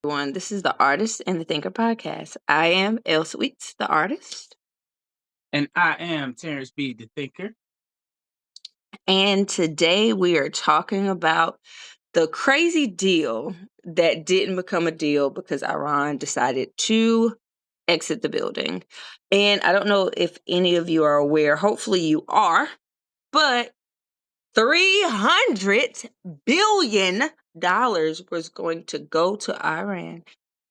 Everyone. This is the Artist and the Thinker podcast. I am Elle Sweets, the artist, And I am Terrence B. the Thinker. and today we are talking about the crazy deal that didn't become a deal because Iran decided to exit the building. And I don't know if any of you are aware, hopefully you are, but $300 billion was going to go to Iran.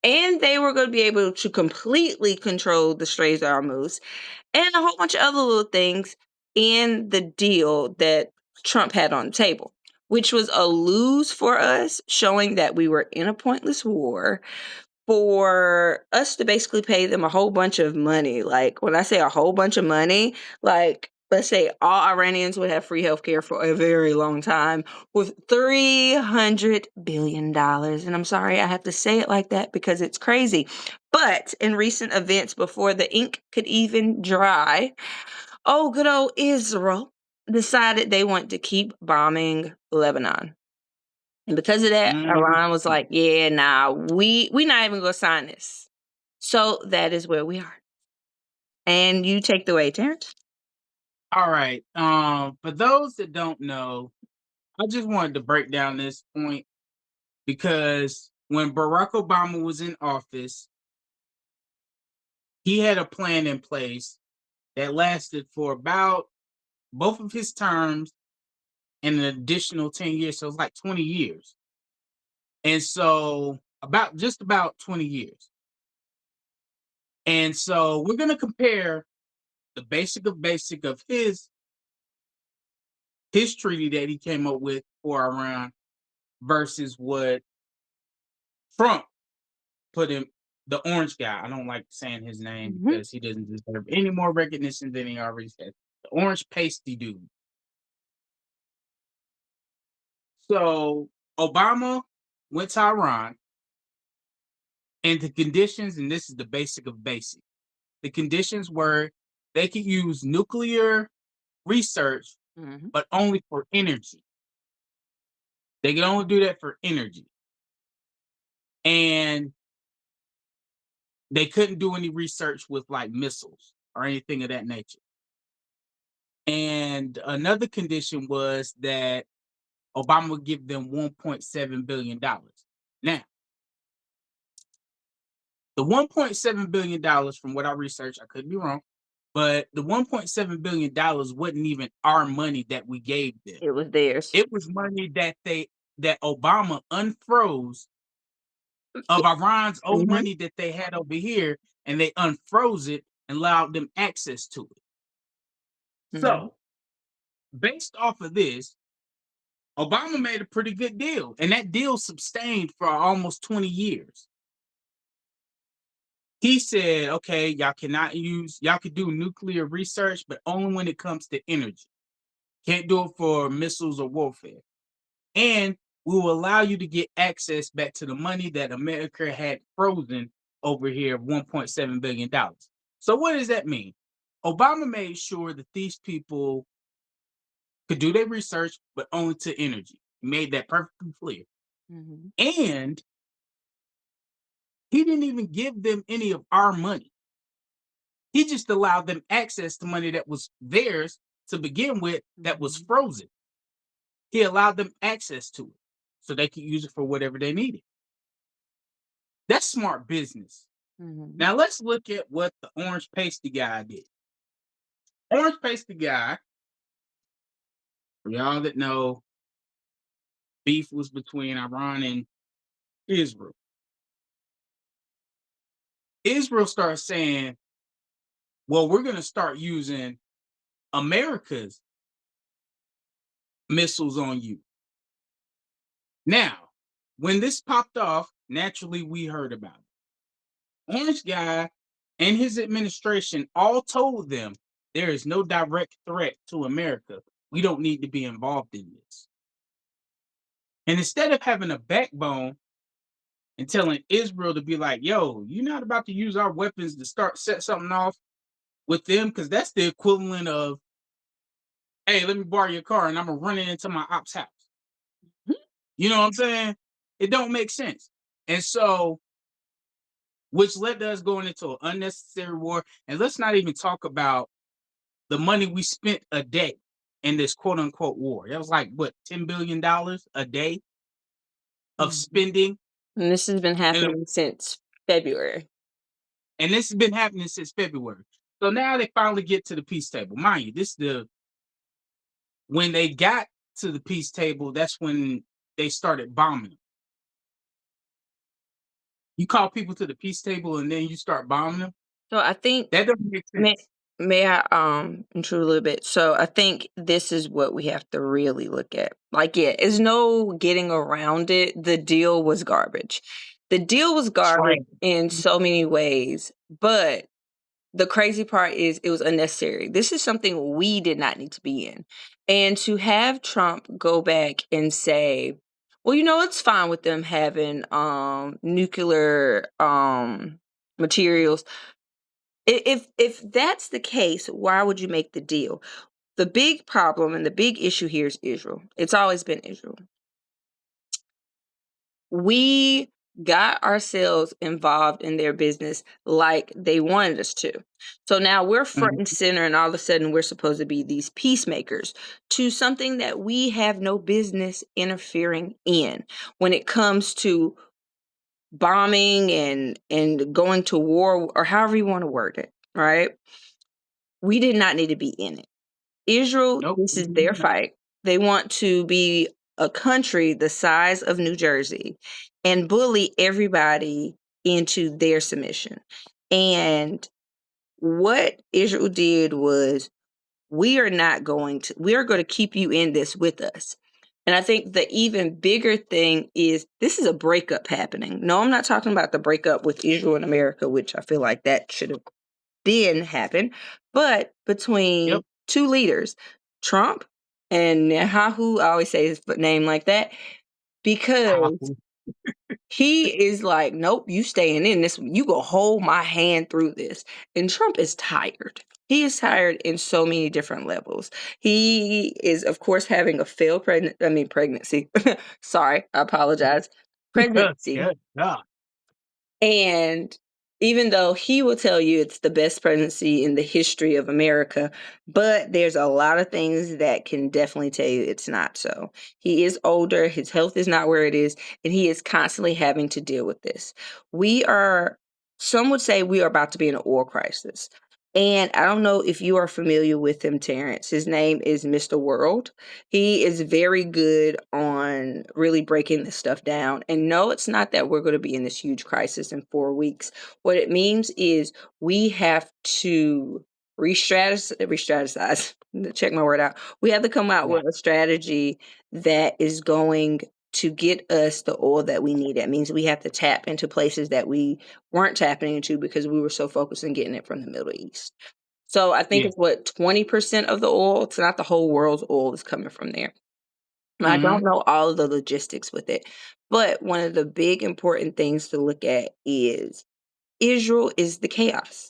And they were going to be able to completely control the Strait of Hormuz and a whole bunch of other little things in the deal that Trump had on the table, which was a lose for us, showing that we were in a pointless war for us to basically pay them a whole bunch of money. Like, when I say a whole bunch of money, like, let's say all Iranians would have free healthcare for a very long time with $300 billion. And I'm sorry I have to say it like that because it's crazy. But in recent events, before the ink could even dry, good old Israel decided they want to keep bombing Lebanon. And because of that, Iran was like, yeah, nah, we not even gonna sign this. So that is where we are. And you take the way, Terrence. All right. For those that don't know, I just wanted to break down this point because when Barack Obama was in office, he had a plan in place that lasted for about both of his terms and an additional 10 years. So it's like 20 years. And so about 20 years. And so we're going to compare the basic of his treaty that he came up with for Iran versus what Trump put him, the orange guy. I don't like saying his name because he doesn't deserve any more recognition than he already has. The orange pasty dude. So Obama went to Iran, and the conditions, and this is the basic of basic, the conditions were they could use nuclear research, but only for energy. They could only do that for energy. And they couldn't do any research with like missiles or anything of that nature. And another condition was that Obama would give them $1.7 billion. Now, the $1.7 billion, from what I researched, I could be wrong, but the $1.7 billion wasn't even our money that we gave them. It was theirs. It was money that Obama unfroze of Iran's own money that they had over here, and they unfroze it and allowed them access to it. So, based off of this, Obama made a pretty good deal, and that deal sustained for almost 20 years. He said, okay, y'all could do nuclear research, but only when it comes to energy. Can't do it for missiles or warfare. And we will allow you to get access back to the money that America had frozen over here of $1.7 billion. So what does that mean? Obama made sure that these people could do their research, but only to energy. He made that perfectly clear. And he didn't even give them any of our money. He just allowed them access to money that was theirs to begin with that was frozen. He allowed them access to it so they could use it for whatever they needed. That's smart business. Now let's look at what the orange pasty guy did. Orange pasty guy, for y'all that know, beef was between Iran and Israel. Israel started saying, well, we're going to start using America's missiles on you. Now, when this popped off, naturally we heard about it. Orange guy and his administration all told them there is no direct threat to America. We don't need to be involved in this. And instead of having a backbone and telling Israel to be like, yo, you're not about to use our weapons to set something off with them, because that's the equivalent of, hey, let me borrow your car and I'm gonna run it into my op's house. You know what I'm saying? It don't make sense. And so which led to us going into an unnecessary war. And let's not even talk about the money we spent a day in this quote unquote war. That was like what, $10 billion a day of Mhm. spending. And this has been And, happening since February. and this has been happening since February. So now they finally get to the peace table. Mind you, this is the when they got to the peace table, that's when they started bombing. You call people to the peace table and then you start bombing them. So I think That doesn't make may sense. may I intrude a little bit. So I think this is what we have to really look at. Like, yeah, there's no getting around it. The deal was garbage. The deal was garbage Trash. in so many ways, but the crazy part is it was unnecessary. This is something we did not need to be in. And to have Trump go back and say, well, it's fine with them having nuclear materials. If that's the case, why would you make the deal? The big problem and the big issue here is Israel. It's always been Israel. We got ourselves involved in their business like they wanted us to. So now we're front Mhm. and center, and all of a sudden we're supposed to be these peacemakers to something that we have no business interfering in when it comes to bombing and going to war, or however you want to word it, right? We did not need to be in it. Israel, Nope. this is their fight. They want to be a country the size of New Jersey and bully everybody into their submission. And what Israel did was, we are going to keep you in this with us. And I think the even bigger thing is this is a breakup happening. No, I'm not talking about the breakup with Israel and America, which I feel like that should have then happen, but between Yep. two leaders, Trump and Netanyahu, I always say his name like that, because Powerful. he is like, nope, you staying in this. You go hold my hand through this. And Trump is tired. He is tired in so many different levels. He is, of course, having a failed pregnancy. Sorry, I apologize. Pregnancy. Good God. And even though he will tell you it's the best presidency in the history of America, but there's a lot of things that can definitely tell you it's not so. He is older, his health is not where it is, and he is constantly having to deal with this. Some would say we are about to be in an oil crisis. And I don't know if you are familiar with him, Terrence. His name is Mr. World. He is very good on really breaking this stuff down. And no, it's not that we're going to be in this huge crisis in 4 weeks. What it means is we have to re-strategize, check my word out. We have to come out Yeah. with a strategy that is going to get us the oil that we need. That means we have to tap into places that we weren't tapping into because we were so focused on getting it from the Middle East. So I think Yeah. it's what, 20% of the oil. It's not the whole world's oil is coming from there. I Mm-hmm. don't know all of the logistics with it, but one of the big important things to look at is Israel is the chaos.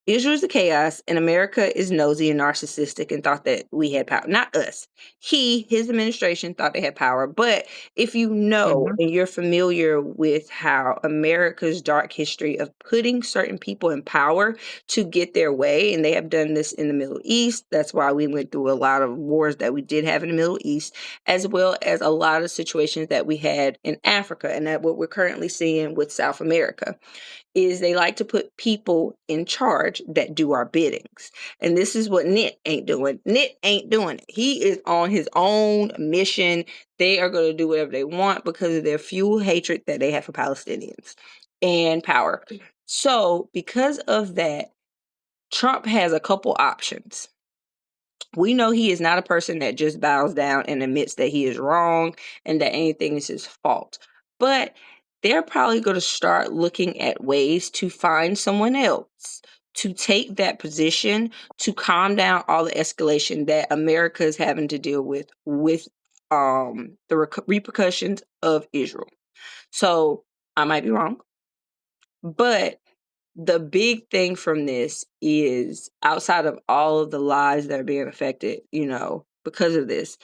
Israel is the chaos, and America is nosy and narcissistic and thought that we had power. Not us. His administration thought they had power. But if you know Mm-hmm. and you're familiar with how America's dark history of putting certain people in power to get their way, and they have done this in the Middle East. That's why we went through a lot of wars that we did have in the Middle East, as well as a lot of situations that we had in Africa, and that what we're currently seeing with South America is they like to put people in charge that do our biddings. And this is what Nit ain't doing. Nit ain't doing it. He is on his own mission. They are going to do whatever they want because of their fuel hatred that they have for Palestinians and power. So, because of that, Trump has a couple options. We know he is not a person that just bows down and admits that he is wrong and that anything is his fault. But they're probably going to start looking at ways to find someone else to take that position to calm down all the escalation that America is having to deal with the repercussions of Israel. So I might be wrong, but the big thing from this is, outside of all of the lives that are being affected, because of this,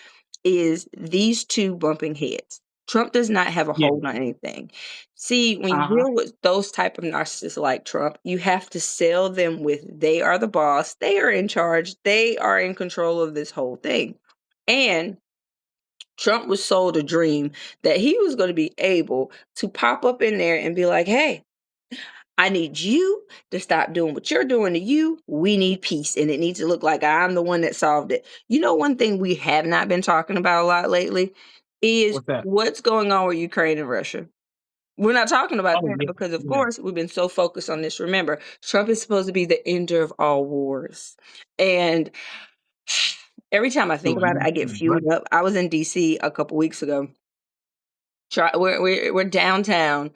is these two bumping heads. Trump does not have a Yeah. hold on anything. See, when you Uh-huh. deal with those type of narcissists like Trump, you have to sell them with they are the boss, they are in charge, they are in control of this whole thing. And Trump was sold a dream that he was going to be able to pop up in there and be like, "Hey, I need you to stop doing what you're doing to you. We need peace, and it needs to look like I'm the one that solved it." You know, one thing we have not been talking about a lot lately is What's that? what's going on with Ukraine and Russia. We're not talking about Oh, that yeah. because, of Yeah. course, we've been so focused on this. Remember, Trump is supposed to be the ender of all wars. And every time I think Doing about it, I get anything but fueled up. I was in DC a couple weeks ago. We're downtown.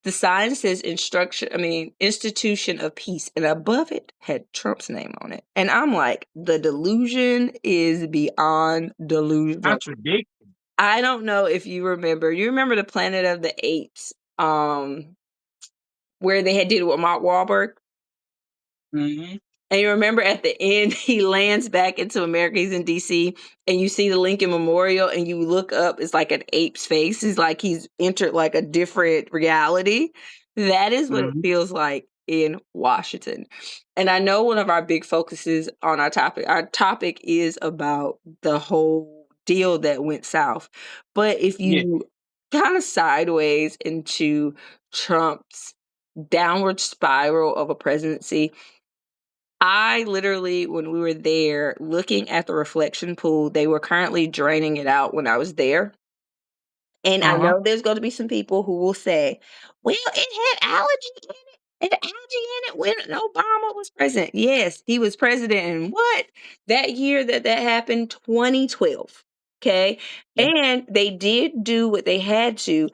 The sign says Institution of Peace, and above it had Trump's name on it. And I'm like, the delusion is beyond delusional. contradict. I don't know if you remember the Planet of the Apes, where they had did it with Mark Wahlberg? Mhm. And you remember at the end, he lands back into America. He's in DC, and you see the Lincoln Memorial, and you look up, it's like an ape's face. He's like he's entered like a different reality. That is what it Mhm. feels like in Washington. And I know one of our big focuses on our topic is about the whole deal that went south. But if Yeah. you kind of sideways into Trump's downward spiral of a presidency, I literally, when we were there looking at the reflection pool, they were currently draining it out when I was there. And I Uh-huh. know there's going to be some people who will say, well, it had allergy in it. It had algae in it when Obama was president. Yes, he was president in what? That year that happened, 2012. Okay. Yeah. And they did do what they had to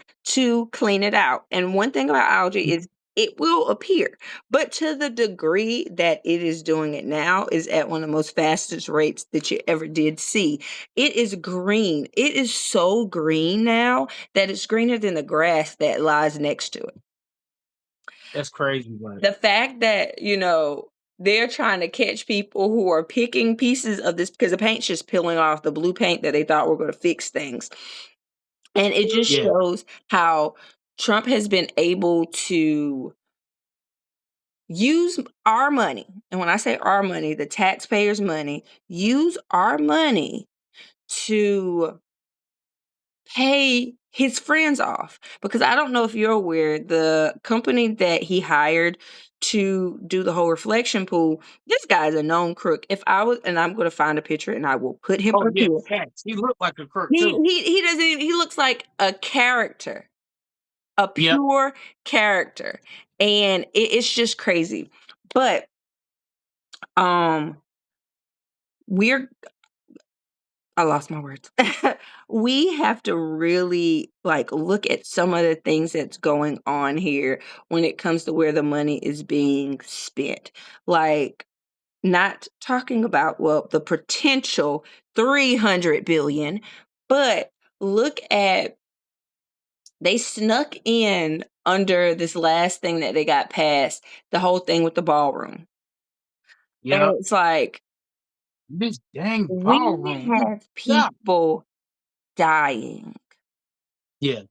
clean it out. And one thing about algae is Mhm. it will appear, but to the degree that it is doing it now is at one of the most fastest rates that you ever did see. It is green. It is so green now that it's greener than the grass that lies next to it. That's crazy work. The fact that, they're trying to catch people who are picking pieces of this because the paint's just peeling off the blue paint that they thought were going to fix things. And it just Yeah. shows how Trump has been able to use our money. And when I say our money, the taxpayers' money, use our money to pay his friends off. Because I don't know if you're aware, the company that he hired to do the whole reflection pool, this guy is a known crook. If I was, and I'm going to find a picture and I will put him Oh, up yeah, here. facts. He looked like a crook He too. he he doesn't even, he looks like a character, a Yep. pure character, and it's just crazy. But um, we're I lost my words. We have to really like look at some of the things that's going on here when it comes to where the money is being spent. Like not talking about the potential 300 billion, but look at they snuck in under this last thing that they got passed, the whole thing with the ballroom. Yep. And it's like This dang we ballroom. have Yeah. people dying. Yeah.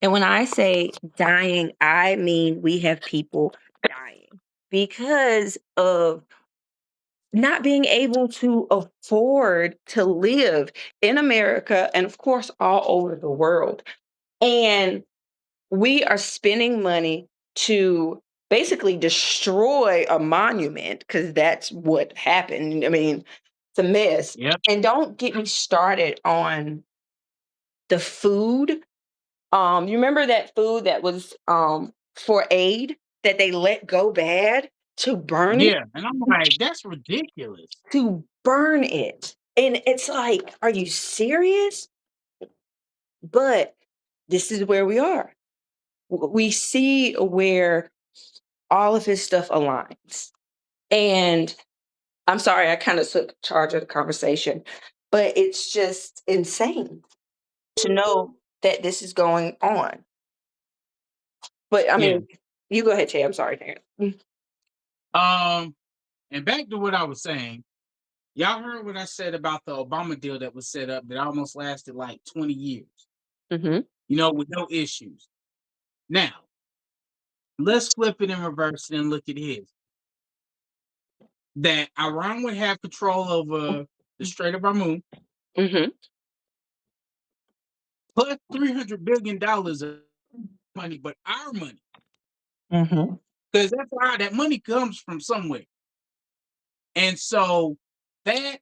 And when I say dying, I mean we have people dying because of not being able to afford to live in America and, of course, all over the world. And we are spending money to basically destroy a monument because that's what happened. I mean, it's a mess. Yep. And don't get me started on the food. You remember that food that was for aid that they let go bad to burn it? Yeah. And I'm like, that's ridiculous. To burn it. And it's like, are you serious? But this is where we are. We see where all of his stuff aligns. And I'm sorry, I kind of took charge of the conversation, but it's just insane to know that this is going on. But I Yeah. mean, you go ahead, Jay. I'm sorry, Darren. Um, and back to what I was saying. Y'all heard what I said about the Obama deal that was set up that almost lasted like 20 years. Mm-hmm. with no issues. Now, let's flip it in reverse and look at his. That Iran would have control over the Strait of Hormuz, Mhm. plus $300 billion of money, but our money, Mhm. because that's how that money comes from somewhere. And so that,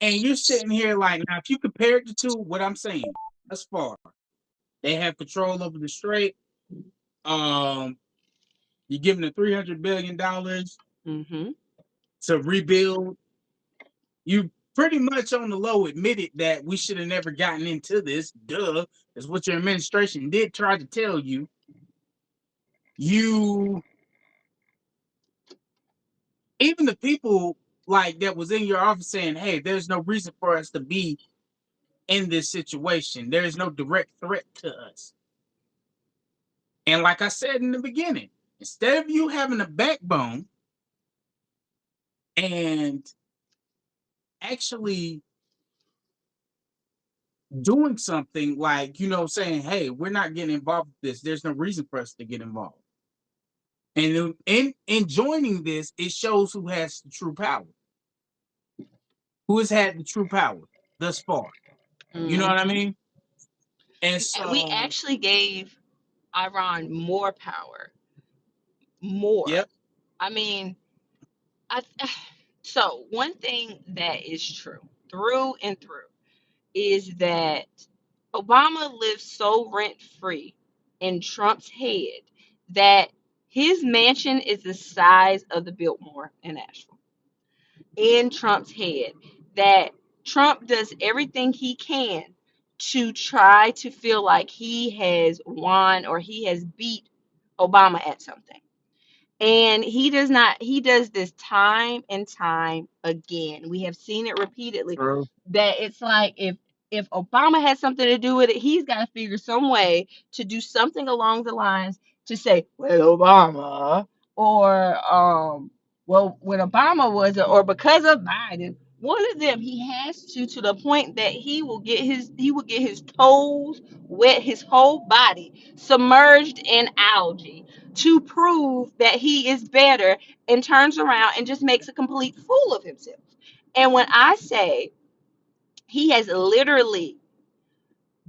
and you're sitting here like, now, if you compare the two, what I'm saying thus far, they have control over the strait. Um, you're giving them $300 billion Mhm. to rebuild. You pretty much on the low admitted that we should have never gotten into this. Duh, is what your administration did try to tell you. You, even the people like that was in your office saying, "Hey, there's no reason for us to be in this situation. There is no direct threat to us." And like I said in the beginning, instead of you having a backbone and actually doing something like, saying, "Hey, we're not getting involved with this. There's no reason for us to get involved." And in joining this, it shows who has the true power, who has had the true power thus far. You know what I Mhm. mean? And We so, actually gave Iran more power. More. yep. I mean, I so one thing that is true through and through is that Obama lives so rent free in Trump's head that his mansion is the size of the Biltmore in Asheville. In Trump's head, that Trump does everything he can to try to feel like he has won or he has beat Obama at something. And he does not, he does this time and time again. We have seen it repeatedly True. that it's like if Obama has something to do with it, he's got to figure some way to do something along the lines to say, well, Obama, or well, when Obama was, or because of Biden, one of them he has to the point that he will get his toes wet, his whole body submerged in algae to prove that he is better, and turns around and just makes a complete fool of himself. And when I say he has literally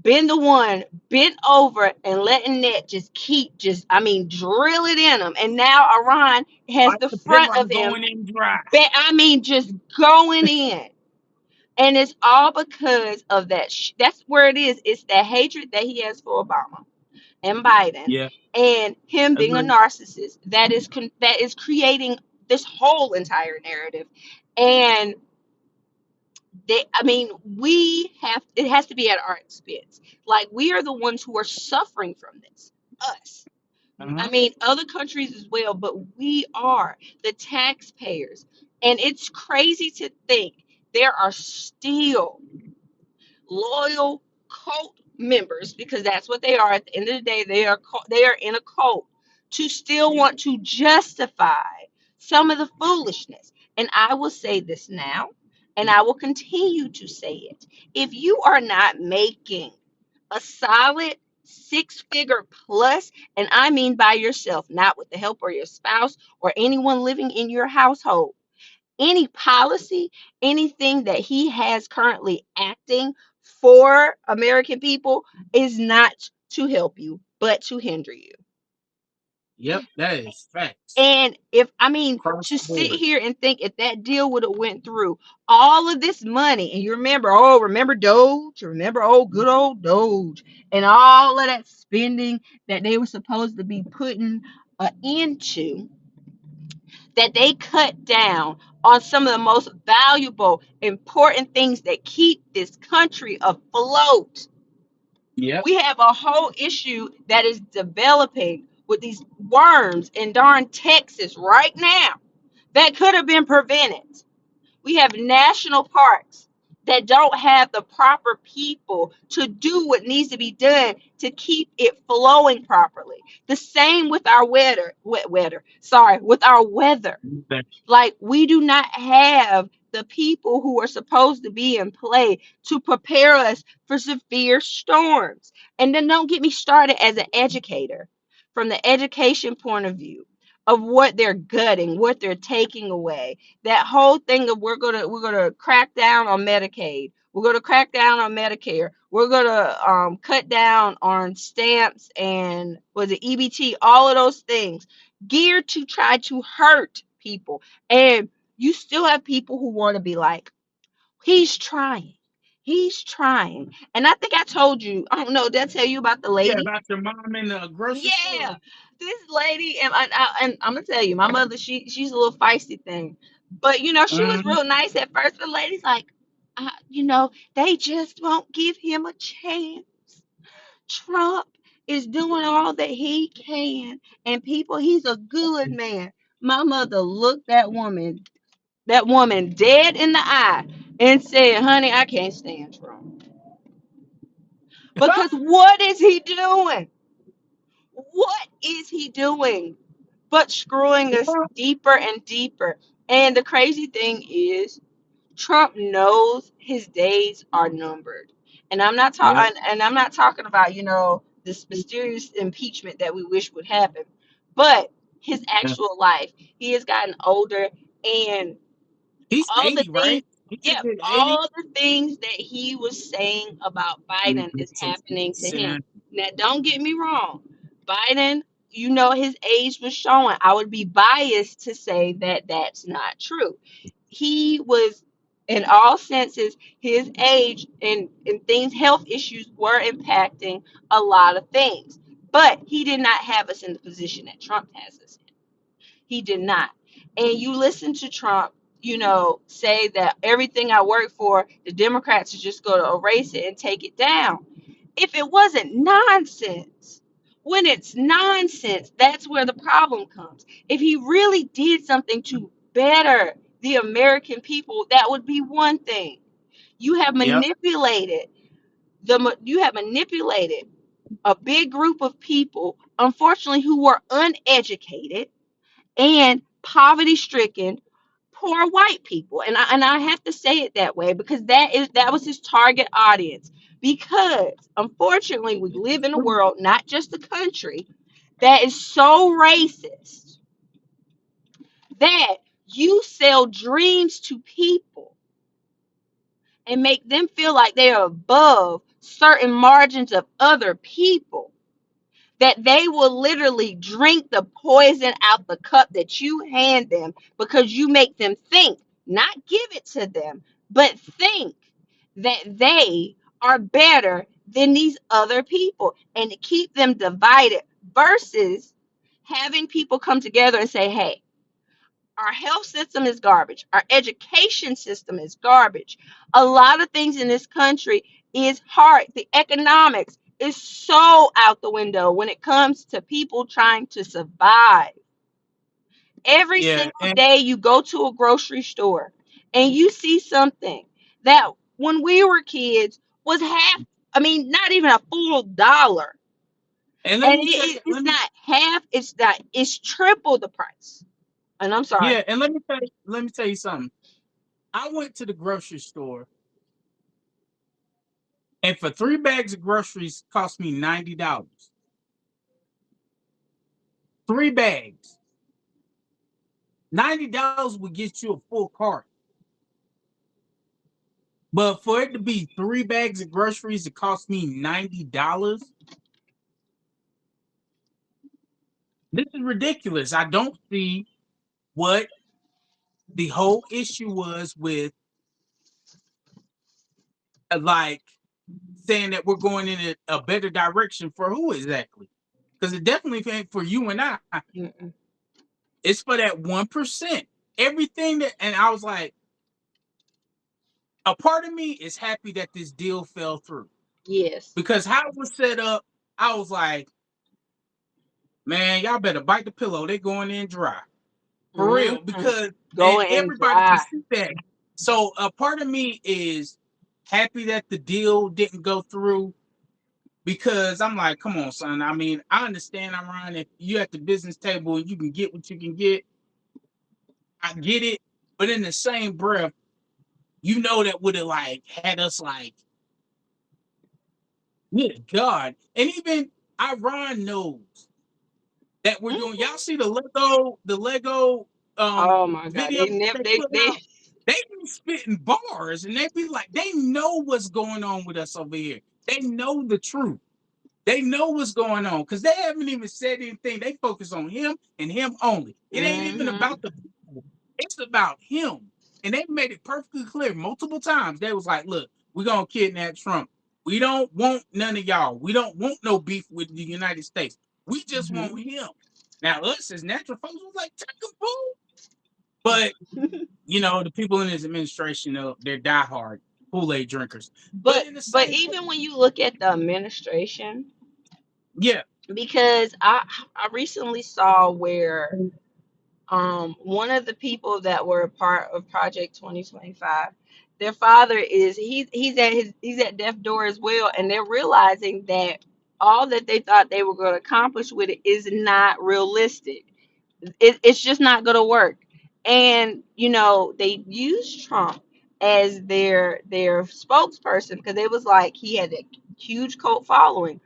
been the one bent over and letting that just keep just, I mean, drill it in him. And now Iran has Like the the front pillow of him, going in dry. I mean, just going in. And it's all because of that. That's where it is. It's the hatred that he has for Obama and Biden, Yeah, and him being a agree. narcissist that is creating this whole entire narrative. And I mean, we have it has to be at our expense. Like, we are the ones who are suffering from this. Us. I Uh-huh. mean, other countries as well, but we are the taxpayers. And it's crazy to think there are still loyal cult members, because that's what they are. At the end of the day, they are in a cult, to still want to justify some of the foolishness. And I will say this now, and I will continue to say it. If you are not making a solid six-figure plus, and I mean by yourself, not with the help of your spouse or anyone living in your household, any policy, anything that he has currently acting for American people is not to help you, but to hinder you. Yep, that is facts And if, I mean, across to the sit board. here and think if that deal would have went through, all of this money, and you remember, oh, remember Doge, remember, oh, good old Doge, and all of that spending that they were supposed to be putting into, that they cut down on some of the most valuable, important things that keep this country afloat. Yep. We have a whole issue that is developing with these worms in darn Texas right now that could have been prevented. We have national parks that don't have the proper people to do what needs to be done to keep it flowing properly. The same with our with our weather. Like, we do not have the people who are supposed to be in play to prepare us for severe storms. And then don't get me started as an educator from the education point of view of what they're gutting, what they're taking away. That whole thing of we're gonna crack down on Medicaid. We're gonna crack down on Medicare. We're gonna cut down on stamps and was it EBT, all of those things geared to try to hurt people. And you still have people who want to be like, he's trying. He's trying. And I think I told you, I don't know, did I tell you about the Yeah, lady? about your mom in the grocery store. Yeah. This lady, and I'm gonna tell you, my mother, she's a little feisty thing. But she was Mhm. real nice at first. The lady's like, they just won't give him a chance. Trump is doing all that he can, and people, he's a good man. My mother looked that woman dead in the eye and said, "Honey, I can't stand Trump because what is he doing? What is he doing? But screwing us deeper and deeper." And the crazy thing is, Trump knows his days are numbered. Yep. And I'm not talking about, this mysterious impeachment that we wish would happen, but his Yeah. actual life. He has gotten older, and He's all the 80, things, right? He just yeah, did 80. all the things that he was saying about Biden is happening to him. Now, don't get me wrong. Biden, his age was showing. I would be biased to say that that's not true. He was, in all senses, his age and things, health issues were impacting a lot of things. But he did not have us in the position that Trump has us in. He did not. And you listen to Trump, say that everything I work for, the Democrats are just going to erase it and take it down. If it wasn't nonsense, when it's nonsense, that's where the problem comes. If he really did something to better the American people, that would be one thing. You have Yep. manipulated you have manipulated a big group of people, unfortunately, who were uneducated and poverty stricken poor white people. And I have to say it that way because that was his target audience. Because unfortunately we live in a world, not just a country, that is so racist that you sell dreams to people and make them feel like they are above certain margins of other people, that they will literally drink the poison out the cup that you hand them because you make them think, not give it to them, but think that they are better than these other people and to keep them divided versus having people come together and say, hey, our health system is garbage. Our education system is garbage. A lot of things in this country is hard. The economics is so out the window when it comes to people trying to survive. Every Yeah. single And day you go to a grocery store and you see something that when we were kids was not even a full dollar. let And me tell you, it's not half, it's triple the price. And I'm sorry. yeah, and let me tell you something. I went to the grocery store, and for 3 bags of groceries cost me $90. 3 bags. $90 would get you a full cart. But for it to be 3 bags of groceries, it cost me $90. This is ridiculous. I don't see what the whole issue was with, like, saying that we're going in a better direction for who exactly? Because it definitely ain't for you and I. Mm-mm. It's for that 1%. Everything that, and I was like, a part of me is happy that this deal fell through Yes. because how it was set up, I was like, man, y'all better bite the pillow. They going in dry for real Mm-hmm. because and Going in everybody can dry. see that. So a part of me is happy that the deal didn't go through because I'm like, come on, son. I mean, I understand, Iran, if you at the business table and you can get what you can get, I get it. But in the same breath, that would have like had us like, good God. And even Iran knows that we're doing. Y'all Mhm. see the Lego Oh my God, videos they that never they put they out? They be spitting bars and they be like, they know what's going on with us over here. They know the truth. They know what's going on because they haven't even said anything. They focus on him and him only. It ain't even Mhm. about the people. It's about him. And they made it perfectly clear multiple times. They was like, look, we're gonna kidnap Trump. We don't want none of y'all. We don't want no beef with the United States. We just want Mhm. him. Now, us as natural folks was like, take him, fool. But the people in his administration, they're diehard Kool-Aid drinkers. But in the But same, even when you look at the administration, yeah, because I recently saw where one of the people that were a part of Project 2025, their father is he's at death's door as well, and they're realizing that all that they thought they were going to accomplish with it is not realistic. It's just not going to work. And they used Trump as their spokesperson because it was like he had a huge cult following.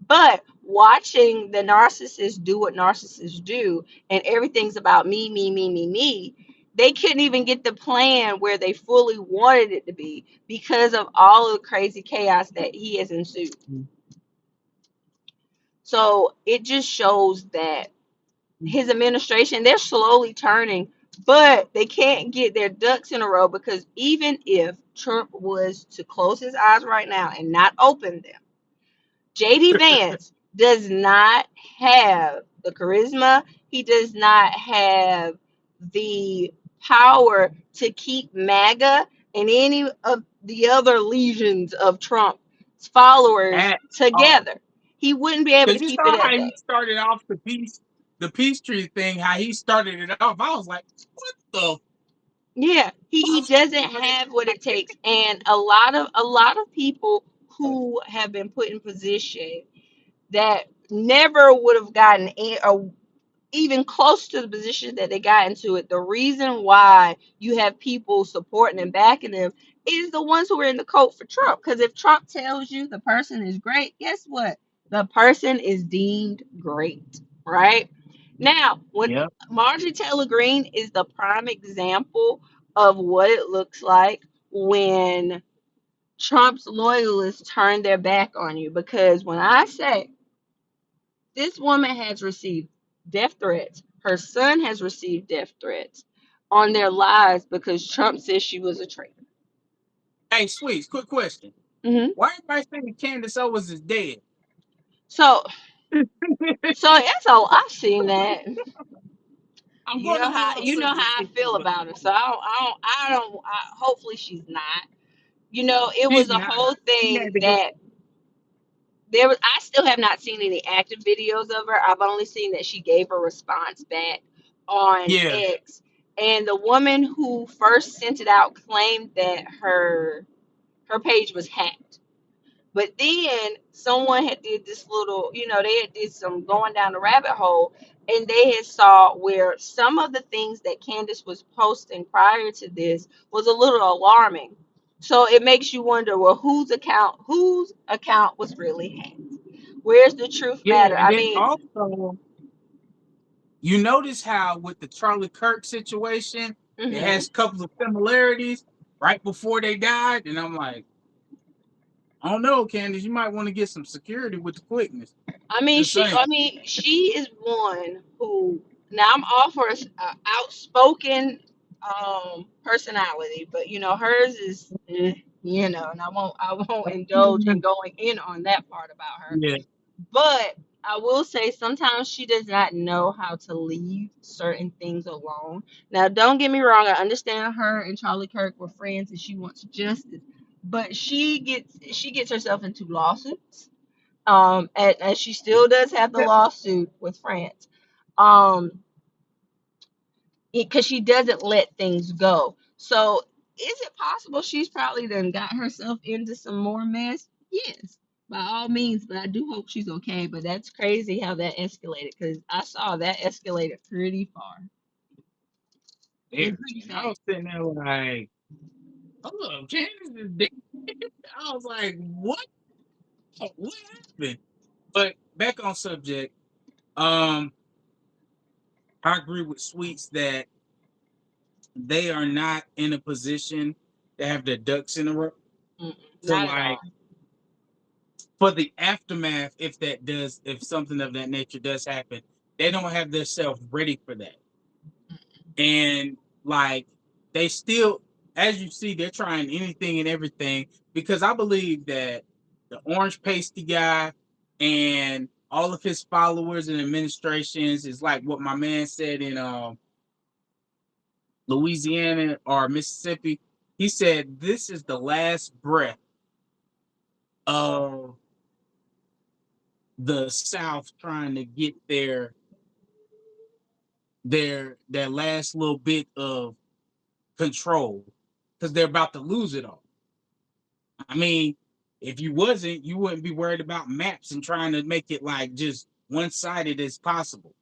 But watching the narcissists do what narcissists do, and everything's about me, me, me, me, me, they couldn't even get the plan where they fully wanted it to be because of all of the crazy chaos that he has ensued. So it just shows that his administration, they're slowly turning, but they can't get their ducks in a row because even if Trump was to close his eyes right now and not open them, JD Vance does not have the charisma. He does not have the power to keep MAGA and any of the other legions of Trump's followers at all. together. He wouldn't be able to Because you keep it saw at how he bay. started off the peace tree thing, how he started it off. I was like, what the Yeah, he fuck? doesn't have what it takes, and a lot of people who have been put in position that never would have gotten even close to the position that they got into it. The reason why you have people supporting and backing them is the ones who are in the cult for Trump. Because if Trump tells you the person is great, guess what? The person is deemed great, right? Now, when Yeah. Marjorie Taylor Greene is the prime example of what it looks like when Trump's loyalists turn their back on you. Because when I say this woman has received death threats. Her son has received death threats on their lives because Trump says she was a traitor. Hey, Sweets, quick question. hmm Why everybody saying Candace Owens is dead? So, so that's all I've seen that. I'm going a little off You know subject, how I feel but about her. So hopefully she's not. It she's was a not. whole She thing had to go. that I still have not seen any active videos of her. I've only seen that she gave a response back on Yeah. X, and the woman who first sent it out claimed that her page was hacked. But then someone had did this little, they had did some going down the rabbit hole, and they had saw where some of the things that Candace was posting prior to this was a little alarming. So it makes you wonder, well, whose account was really hacked? Where's the truth Yeah. matter? And I then mean, also, you notice how with the Charlie Kirk situation, it mhm. has a couple of similarities right before they died. And I'm like, I don't know, Candace, you might want to get some security with the quickness. Just saying. She is one who, now I'm all for outspoken personality, but hers is and I won't indulge in going in on that part about her. Yeah. But I will say sometimes she does not know how to leave certain things alone. Now, don't get me wrong, I understand her and Charlie Kirk were friends and she wants justice, but she gets herself into lawsuits. And she still does have the lawsuit with France. Um, because she doesn't let things go. So Is it possible she's probably done got herself into some more mess? Yes, by all means. But I do hope she's okay. But that's crazy how that escalated because I saw that escalated pretty far and There. pretty And I fast. was sitting there like, hold up, Candace is dead. I was like, what? What happened? But back on subject, um, I agree with Sweets that they are not in a position to have their ducks in a row to Not at all. like for the aftermath if something of that nature does happen, they don't have themselves ready for that. And like they still, as you see, they're trying anything and everything because I believe that the orange pasty guy and all of his followers and administrations is like what my man said in Louisiana or Mississippi. He said this is the last breath of the South trying to get their last little bit of control because they're about to lose it all. I mean, if you wasn't, you wouldn't be worried about maps and trying to make it like just one sided as possible.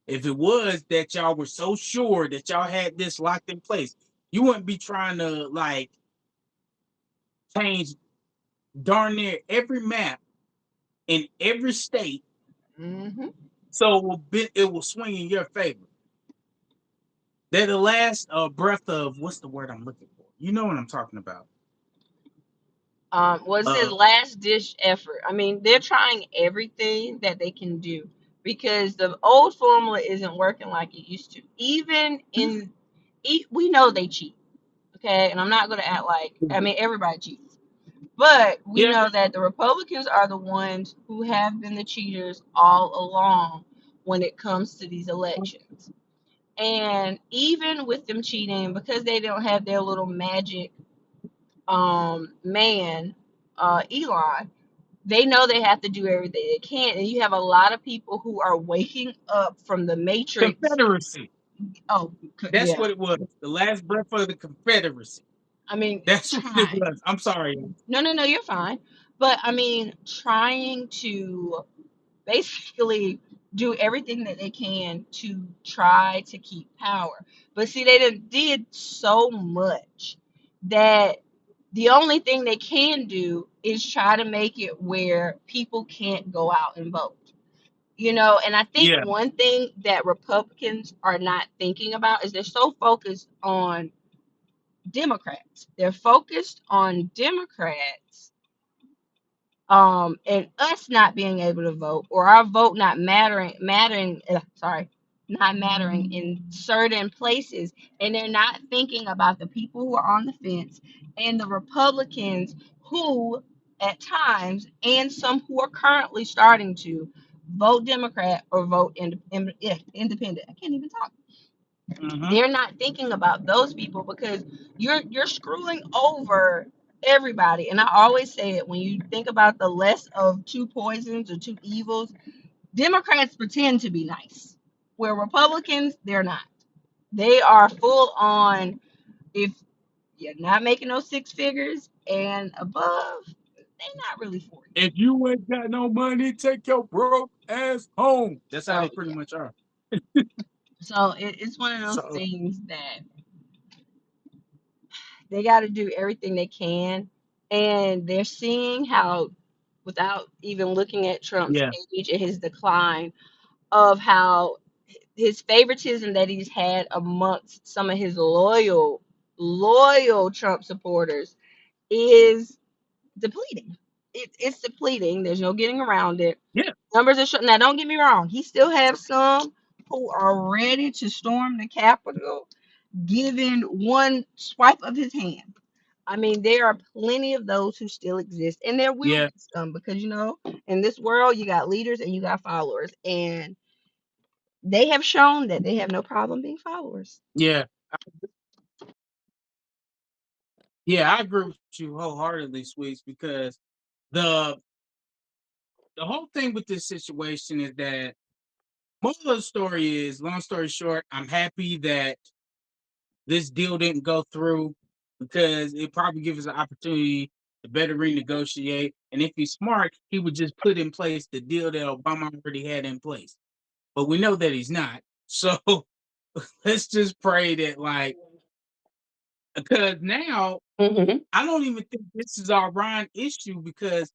If it was that y'all were so sure that y'all had this locked in place, you wouldn't be trying to like change darn near every map in every state Mm-hmm. so it will swing in your favor. They're the last breath of what's the word I'm looking for? You know what I'm talking about. Was his Uh, last dish effort. I mean, they're trying everything that they can do because the old formula isn't working like it used to. Even in, we know they cheat, okay? And I'm not going to act like, I mean, everybody cheats. But we yeah, know that the Republicans are the ones who have been the cheaters all along when it comes to these elections. And even with them cheating, because they don't have their little magic man, Elon, they know they have to do everything they can. And you have a lot of people who are waking up from the matrix. Confederacy. Oh, That's yeah. what it was. The last breath of the Confederacy. I mean, That's what it trying. was. I'm sorry. No, no, no, you're fine. But I mean, trying to basically do everything that they can to try to keep power. But see, did so much that the only thing they can do is try to make it where people can't go out and vote. And I think Yeah. one thing that Republicans are not thinking about is they're so focused on Democrats. They're focused on Democrats, and us not being able to vote or our vote not not mattering in certain places, and they're not thinking about the people who are on the fence and the Republicans who at times and some who are currently starting to vote Democrat or vote independent. I can't even talk. Hmm. They're not thinking about those people because you're screwing over everybody. And I always say it, when you think about the less of two poisons or two evils, Democrats pretend to be nice, where Republicans, they're not. They are full on. If you're not making those six figures and above, they're not really for you. If you ain't got no money, take your broke ass home. That's how So they pretty yeah. much are. So it's one of those So things that they got to do everything they can, and they're seeing how, without even looking at Trump's yeah, age and his decline, of how his favoritism that he's had amongst some of his loyal Trump supporters is depleting. It's depleting. There's no getting around it. yeah, Numbers are showing. Now, don't get me wrong. He still have some who are ready to storm the Capitol, given one swipe of his hand. I mean, there are plenty of those who still exist, and there will yeah, be some because in this world, you got leaders and you got followers, and they have shown that they have no problem being followers. yeah, yeah. I agree with you wholeheartedly, Sweets, because the the whole thing with this situation is that most of the story is, long story short, I'm happy that this deal didn't go through. because it probably gives us an opportunity to better renegotiate. And if he's smart, he would just put in place the deal that Obama already had in place. But we know that he's not. So let's just pray that, like, because now Mhm. I don't even think this is our Iran issue, because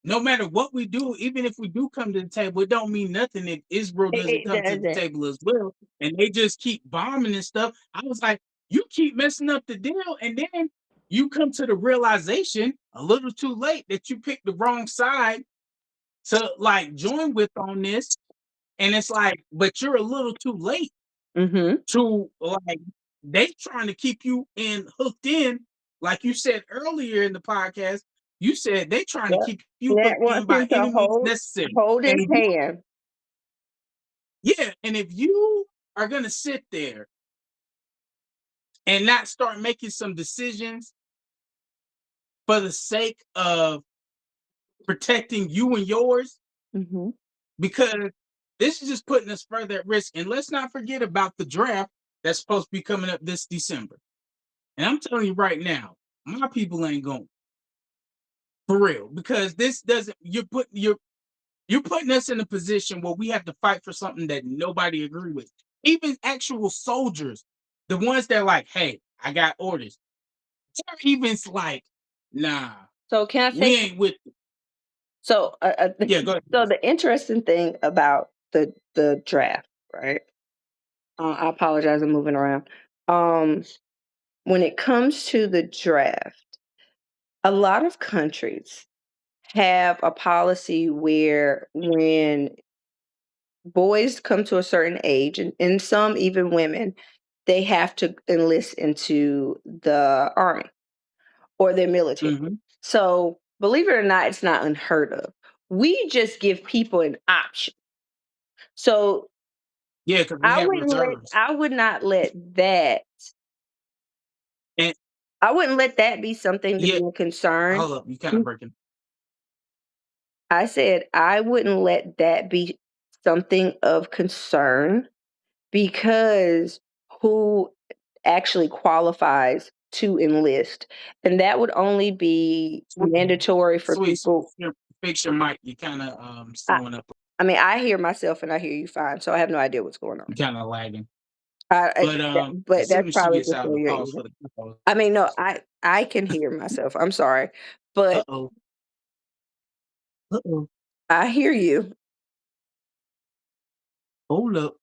no matter what we do, even if we do come to the table, it don't mean nothing if Israel doesn't It come to the doesn't. table as well, and they just keep bombing and stuff. I was like, you keep messing up the deal, and then you come to the realization a little too late that you picked the wrong side to like join with on this, and it's like, but you're a little too late Mhm. to like, they trying to keep you in hooked in, like you said earlier in the podcast. You said they trying to Yep. keep you Nat hooked in wants by him to any means hold necessary. hold And his if you, hand. yeah, and if you are gonna sit there and not start making some decisions for the sake of protecting you and yours, Mhm. because this is just putting us further at risk. And let's not forget about the draft that's supposed to be coming up this December. And I'm telling you right now, my people ain't going. For real, because this doesn't, you're putting us in a position where we have to fight for something that nobody agree with. Even actual soldiers, the ones that are like, hey, I got orders. They're even like, nah, So can I say we ain't with you. so? Yeah, go ahead. So the interesting thing about the draft, right? I apologize. I'm moving around. Um, when it comes to the draft, a lot of countries have a policy where when boys come to a certain age, and some even women, they have to enlist into the army or their military. Hmm. So, believe it or not, it's not unheard of. We just give people an option. So, Yeah, because we have reserves. I would not let that And I wouldn't let that be something to yeah, be a concern. hold up, you kind of breaking. I said I wouldn't let that be something of concern because who actually qualifies to enlist, and that would only be Sweet, mandatory for sweet, people. fix your mic. You kind of I slowing up. I mean, I hear myself and I hear you fine, so I have no idea what's going on. You kind of lagging. I But that but as soon that's as she probably gets just out of in the your pause ear. for the call, I mean, no, I can hear myself, I'm sorry, but uh-oh, uh-oh, I hear you. hold up,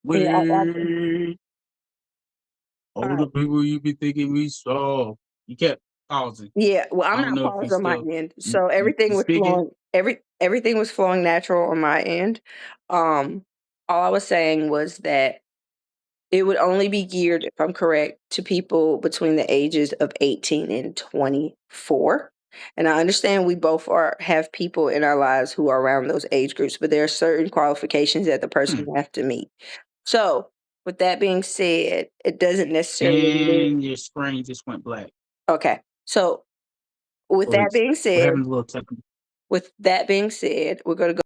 Yeah, wait, all alright. the people you be thinking we saw. You kept pausing. Yeah, well, I I'm don't not know if you paused on my still, end, you, so you speaking. everything was flowing natural on my end. Um, all I was saying was that it would only be geared, if I'm correct, to people between the ages of 18 and 24. And I understand we both have people in our lives who are around those age groups, but there are certain qualifications that the person Hmm. have to meet. So, with that being said, it doesn't necessarily mean And your screen just went black. okay. So, with that Wait, being we're said, having a little technical. we're going to go.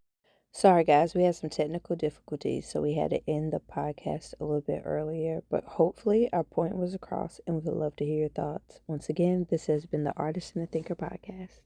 Sorry, guys, we had some technical difficulties, so we had to end the podcast a little bit earlier. But hopefully, our point was across, and we would love to hear your thoughts. Once again, this has been the Artist and the Thinker podcast.